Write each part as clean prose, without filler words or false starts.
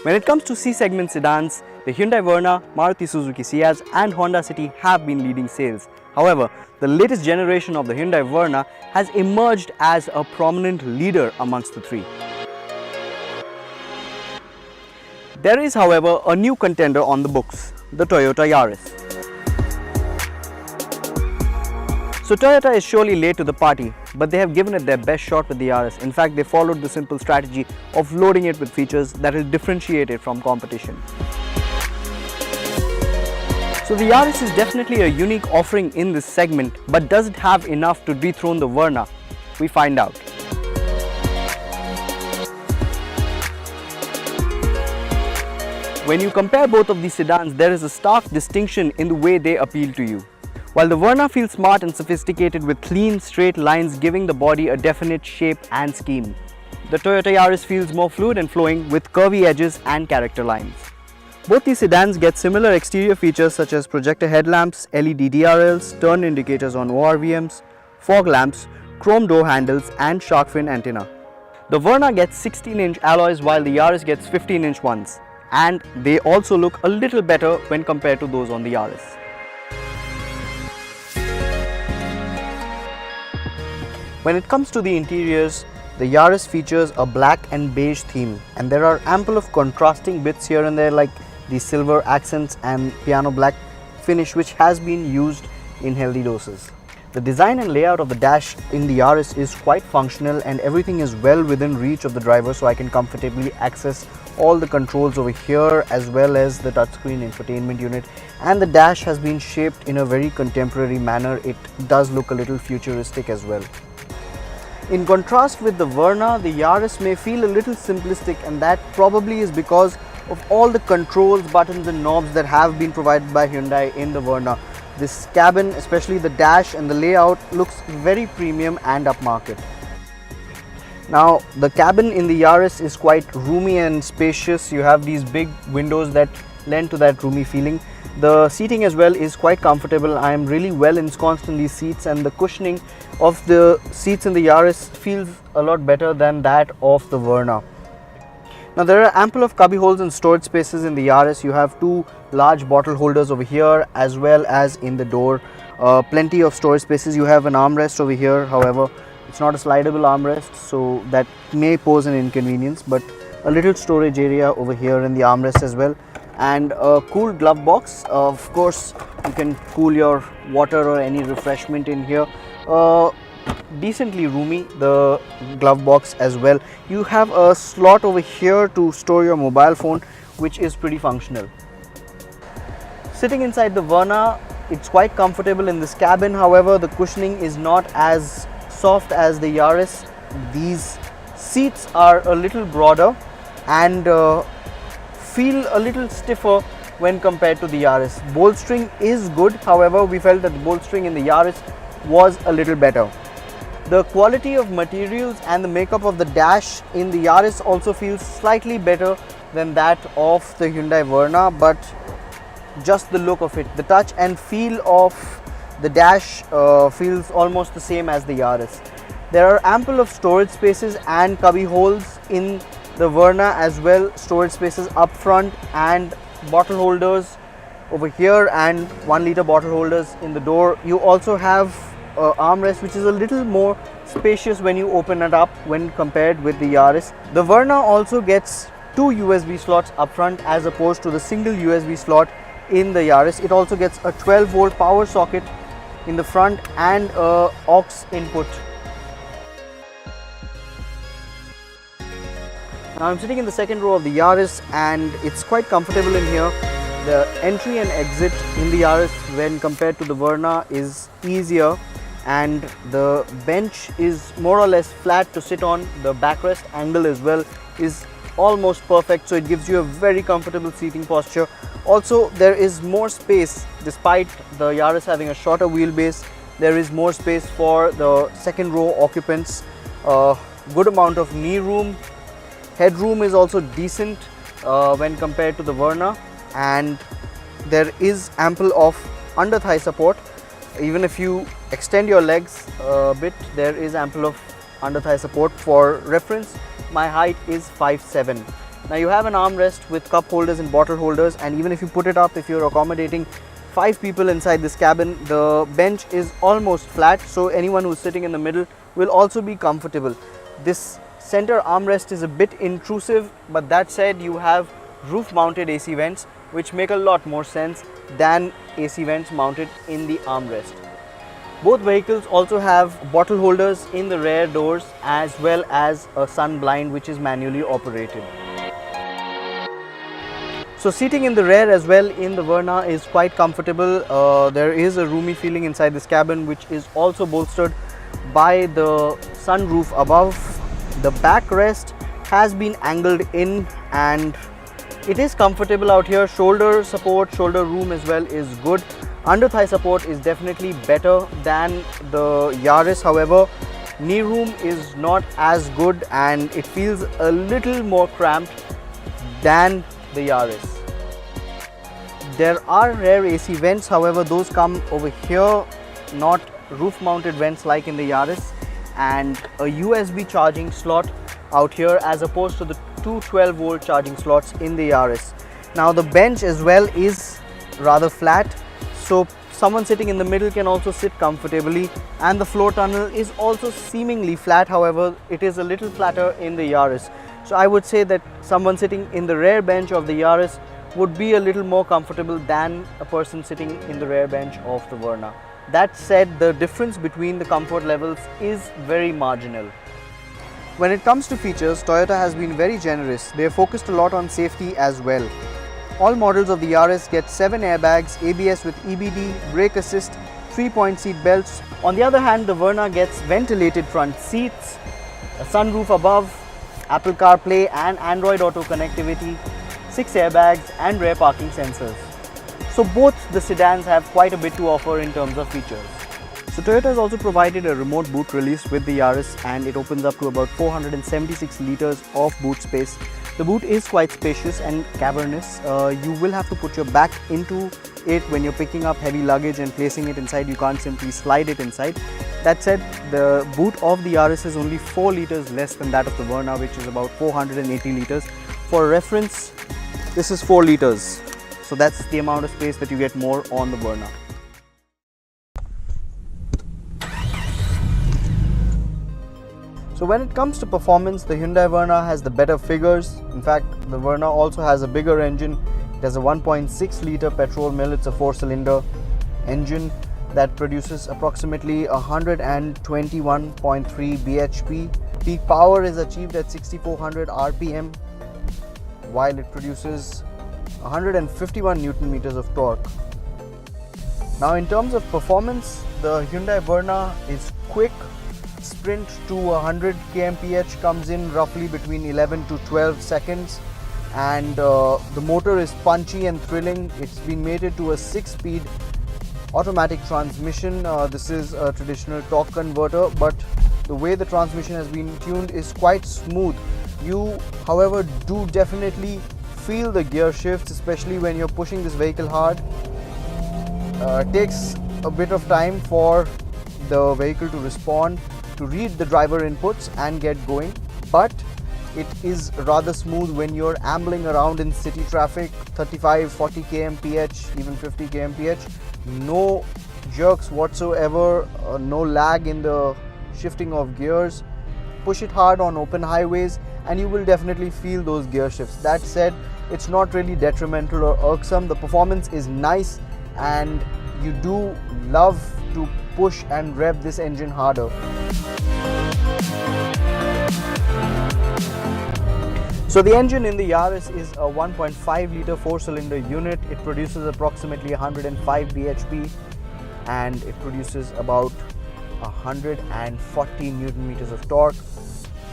When it comes to C-segment sedans, the Hyundai Verna, Maruti Suzuki Ciaz and Honda City have been leading sales. However, the latest generation of the Hyundai Verna has emerged as a prominent leader amongst the three. There is, however, a new contender on the books, the Toyota Yaris. So Toyota is surely late to the party, but they have given it their best shot with the Yaris. In fact, they followed the simple strategy of loading it with features that will differentiate it from competition. So the Yaris is definitely a unique offering in this segment, but does it have enough to dethrone the Verna? We find out. When you compare both of these sedans, there is a stark distinction in the way they appeal to you. While the Verna feels smart and sophisticated with clean, straight lines giving the body a definite shape and scheme, the Toyota Yaris feels more fluid and flowing with curvy edges and character lines. Both these sedans get similar exterior features such as projector headlamps, LED DRLs, turn indicators on ORVMs, fog lamps, chrome door handles and shark fin antenna. The Verna gets 16-inch alloys while the Yaris gets 15-inch ones, and they also look a little better when compared to those on the Yaris. When it comes to the interiors, the Yaris features a black and beige theme, and there are ample of contrasting bits here and there like the silver accents and piano black finish, which has been used in healthy doses. The design and layout of the dash in the Yaris is quite functional and everything is well within reach of the driver, so I can comfortably access all the controls over here as well as the touchscreen infotainment unit, and the dash has been shaped in a very contemporary manner. It does look a little futuristic as well. In contrast with the Verna, the Yaris may feel a little simplistic, and that probably is because of all the controls, buttons and knobs that have been provided by Hyundai in the Verna. This cabin, especially the dash and the layout, looks very premium and upmarket. Now, the cabin in the Yaris is quite roomy and spacious. You have these big windows that lend to that roomy feeling. The seating as well is quite comfortable. I am really well ensconced in these seats, and the cushioning of the seats in the Yaris feels a lot better than that of the Verna. Now, there are ample of cubby holes and storage spaces in the Yaris. You have two large bottle holders over here as well as in the door. Plenty of storage spaces. You have an armrest over here, however it's not a slidable armrest, so that may pose an inconvenience, but a little storage area over here in the armrest as well, and a cool glove box. Of course, you can cool your water or any refreshment in here. Decently roomy, the glove box as well. You have a slot over here to store your mobile phone, which is pretty functional. Sitting inside the Verna, it's quite comfortable in this cabin. However, the cushioning is not as soft as the Yaris. These seats are a little broader and feel a little stiffer when compared to the Yaris. Bolstering is good, however we felt that the bolstering in the Yaris was a little better. The quality of materials and the makeup of the dash in the Yaris also feels slightly better than that of the Hyundai Verna, but just the look of it, the touch and feel of the dash feels almost the same as the Yaris. There are ample of storage spaces and cubby holes in the Verna as well, storage spaces up front and bottle holders over here and 1 liter bottle holders in the door. You also have armrest, which is a little more spacious when you open it up when compared with the Yaris. The Verna also gets 2 USB slots up front as opposed to the single USB slot in the Yaris. It also gets a 12 volt power socket in the front and a aux input. Now I'm sitting in the second row of the Yaris and it's quite comfortable in here. The entry and exit in the Yaris when compared to the Verna is easier, and the bench is more or less flat to sit on. The backrest angle as well is almost perfect, so it gives you a very comfortable seating posture. Also, there is more space. Despite the Yaris having a shorter wheelbase, there is more space for the second row occupants. Good amount of knee room. Headroom is also decent when compared to the Verna, and there is ample of under thigh support. Even if you extend your legs a bit, there is ample of under thigh support. For reference, my height is 5'7", Now you have an armrest with cup holders and bottle holders, and even if you put it up, if you're accommodating 5 people inside this cabin, the bench is almost flat, so anyone who's sitting in the middle will also be comfortable. This center armrest is a bit intrusive, but that said, you have roof mounted AC vents which make a lot more sense than AC vents mounted in the armrest. Both vehicles also have bottle holders in the rear doors as well as a sun blind which is manually operated. So seating in the rear as well in the Verna is quite comfortable. There is a roomy feeling inside this cabin which is also bolstered by the sunroof above. The backrest has been angled in and it is comfortable out here. Shoulder support, shoulder room as well is good. Under thigh support is definitely better than the Yaris. However, knee room is not as good and it feels a little more cramped than the Yaris. There are rear AC vents, however those come over here, not roof mounted vents like in the Yaris, and a USB charging slot out here as opposed to the two 12-volt charging slots in the Yaris. Now the bench as well is rather flat, so someone sitting in the middle can also sit comfortably, and the floor tunnel is also seemingly flat. However, it is a little flatter in the Yaris. So I would say that someone sitting in the rear bench of the Yaris would be a little more comfortable than a person sitting in the rear bench of the Verna. That said, the difference between the comfort levels is very marginal. When it comes to features, Toyota has been very generous. They have focused a lot on safety as well. All models of the Yaris get 7 airbags, ABS with EBD, brake assist, 3-point seat belts. On the other hand, the Verna gets ventilated front seats, a sunroof above, Apple CarPlay and Android Auto connectivity, 6 airbags and rear parking sensors. So both the sedans have quite a bit to offer in terms of features. So Toyota has also provided a remote boot release with the Yaris, and it opens up to about 476 liters of boot space. The boot is quite spacious and cavernous. You will have to put your back into it when you're picking up heavy luggage and placing it inside. You can't simply slide it inside. That said, the boot of the Yaris is only 4 liters less than that of the Verna, which is about 480 liters. For reference, this is 4 liters. So that's the amount of space that you get more on the Verna. So when it comes to performance, the Hyundai Verna has the better figures. In fact, the Verna also has a bigger engine. It has a 1.6 litre petrol mill. It's a 4-cylinder engine that produces approximately 121.3 bhp. Peak power is achieved at 6400 rpm, while it produces 151 Newton meters of torque. Now in terms of performance, the Hyundai Verna is quick. Sprint to 100 kmph comes in roughly between 11 to 12 seconds, and the motor is punchy and thrilling. It's been mated to a 6-speed automatic transmission. This is a traditional torque converter, but the way the transmission has been tuned is quite smooth. You, however, do definitely feel the gear shifts, especially when you're pushing this vehicle hard. It takes a bit of time for the vehicle to respond, to read the driver inputs and get going, but it is rather smooth when you're ambling around in city traffic. 35, 40 kmph, even 50 kmph, no jerks whatsoever, no lag in the shifting of gears. Push it hard on open highways and you will definitely feel those gear shifts. That said, it's not really detrimental or irksome. The performance is nice and you do love to push and rev this engine harder. So the engine in the Yaris is a 1.5 litre 4-cylinder unit. It produces approximately 105 bhp and it produces about 140 Newton meters of torque.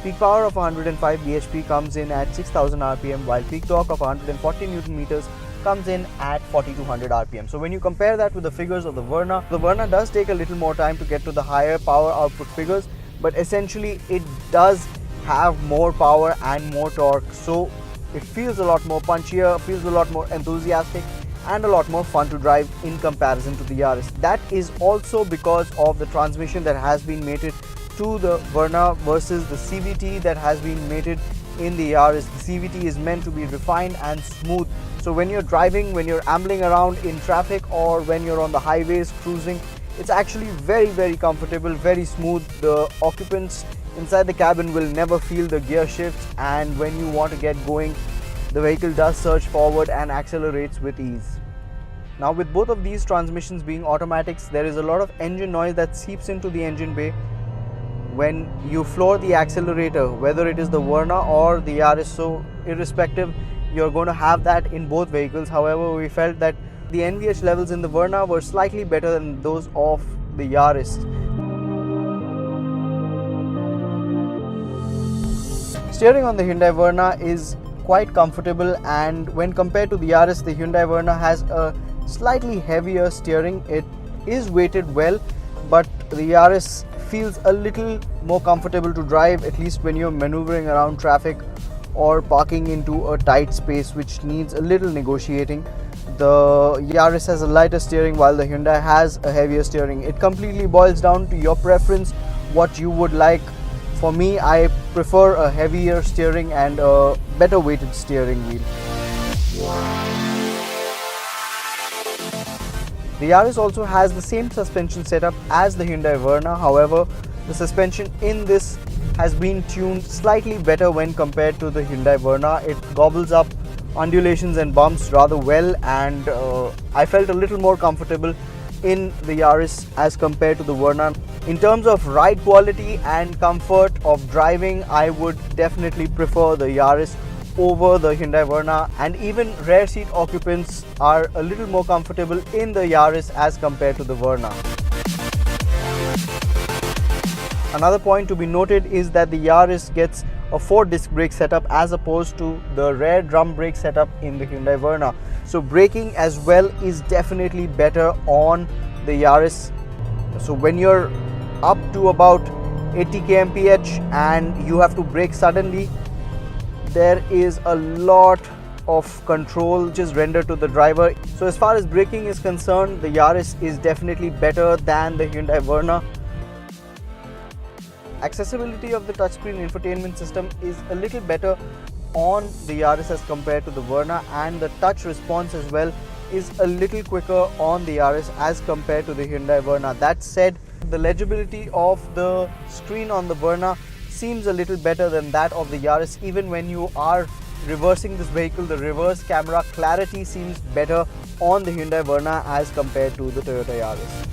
Peak power of 105 bhp comes in at 6000 rpm, while peak torque of 140 Newton meters comes in at 4200 rpm. So when you compare that with the figures of the Verna does take a little more time to get to the higher power output figures, but essentially it does have more power and more torque, so it feels a lot more punchier, feels a lot more enthusiastic and a lot more fun to drive in comparison to the Yaris. That is also because of the transmission that has been mated to the Verna versus the CVT that has been mated in the Yaris. The CVT is meant to be refined and smooth. So when you're driving, when you're ambling around in traffic, or when you're on the highways cruising, it's actually very comfortable, very smooth. The occupants inside the cabin will never feel the gear shifts, and when you want to get going, the vehicle does surge forward and accelerates with ease. Now, with both of these transmissions being automatics, there is a lot of engine noise that seeps into the engine bay when you floor the accelerator, whether it is the Verna or the Yaris. So irrespective, you're going to have that in both vehicles. However, we felt that the NVH levels in the Verna were slightly better than those of the Yaris. Steering on the Hyundai Verna is quite comfortable, and when compared to the Yaris, the Hyundai Verna has a slightly heavier steering. It is weighted well, but the Yaris feels a little more comfortable to drive, at least when you're maneuvering around traffic or parking into a tight space which needs a little negotiating. The Yaris has a lighter steering while the Hyundai has a heavier steering. It completely boils down to your preference, what you would like. For me, I prefer a heavier steering and a better weighted steering wheel. The Yaris also has the same suspension setup as the Hyundai Verna. However, the suspension in this has been tuned slightly better when compared to the Hyundai Verna. It gobbles up undulations and bumps rather well, and I felt a little more comfortable in the Yaris as compared to the Verna. In terms of ride quality and comfort of driving, I would definitely prefer the Yaris over the Hyundai Verna, and even rear seat occupants are a little more comfortable in the Yaris as compared to the Verna. Another point to be noted is that the Yaris gets a 4-disc brake setup as opposed to the rear drum brake setup in the Hyundai Verna. So braking as well is definitely better on the Yaris. So when you're up to about 80 kmph and you have to brake suddenly, there is a lot of control which is rendered to the driver. So as far as braking is concerned, the Yaris is definitely better than the Hyundai Verna. Accessibility of the touchscreen infotainment system is a little better on the Yaris as compared to the Verna, and the touch response as well is a little quicker on the Yaris as compared to the Hyundai Verna. That said, the legibility of the screen on the Verna seems a little better than that of the Yaris. Even when you are reversing this vehicle, the reverse camera clarity seems better on the Hyundai Verna as compared to the Toyota Yaris.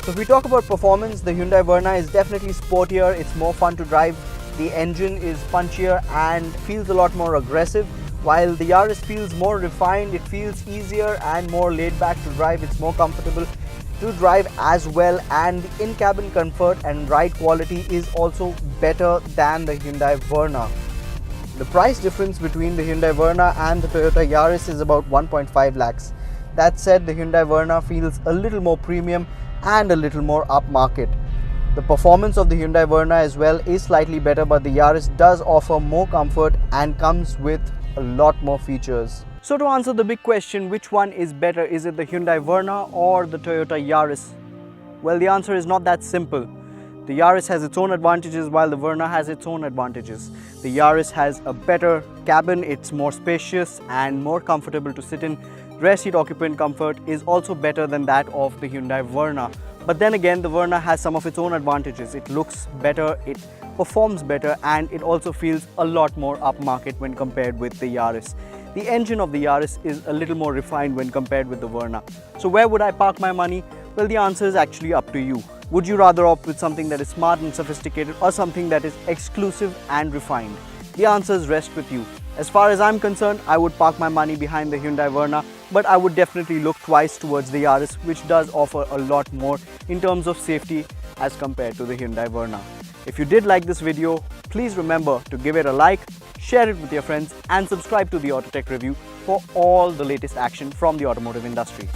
So if we talk about performance, the Hyundai Verna is definitely sportier, it's more fun to drive, the engine is punchier and feels a lot more aggressive, while the Yaris feels more refined. It feels easier and more laid back to drive, it's more comfortable to drive as well, and in-cabin comfort and ride quality is also better than the Hyundai Verna. The price difference between the Hyundai Verna and the Toyota Yaris is about 1.5 lakhs. That said, the Hyundai Verna feels a little more premium and a little more upmarket. The performance of the Hyundai Verna as well is slightly better, but the Yaris does offer more comfort and comes with a lot more features. So to answer the big question, which one is better? Is it the Hyundai Verna or the Toyota Yaris? Well, the answer is not that simple. The Yaris has its own advantages while the Verna has its own advantages. The Yaris has a better cabin, it's more spacious and more comfortable to sit in. Rear seat occupant comfort is also better than that of the Hyundai Verna. But then again, the Verna has some of its own advantages. It looks better, it performs better, and it also feels a lot more upmarket when compared with the Yaris. The engine of the Yaris is a little more refined when compared with the Verna. So where would I park my money? Well, the answer is actually up to you. Would you rather opt with something that is smart and sophisticated, or something that is exclusive and refined? The answers rest with you. As far as I'm concerned, I would park my money behind the Hyundai Verna, but I would definitely look twice towards the Yaris, which does offer a lot more in terms of safety as compared to the Hyundai Verna. If you did like this video, please remember to give it a like, share it with your friends, and subscribe to the Autotech Review for all the latest action from the automotive industry.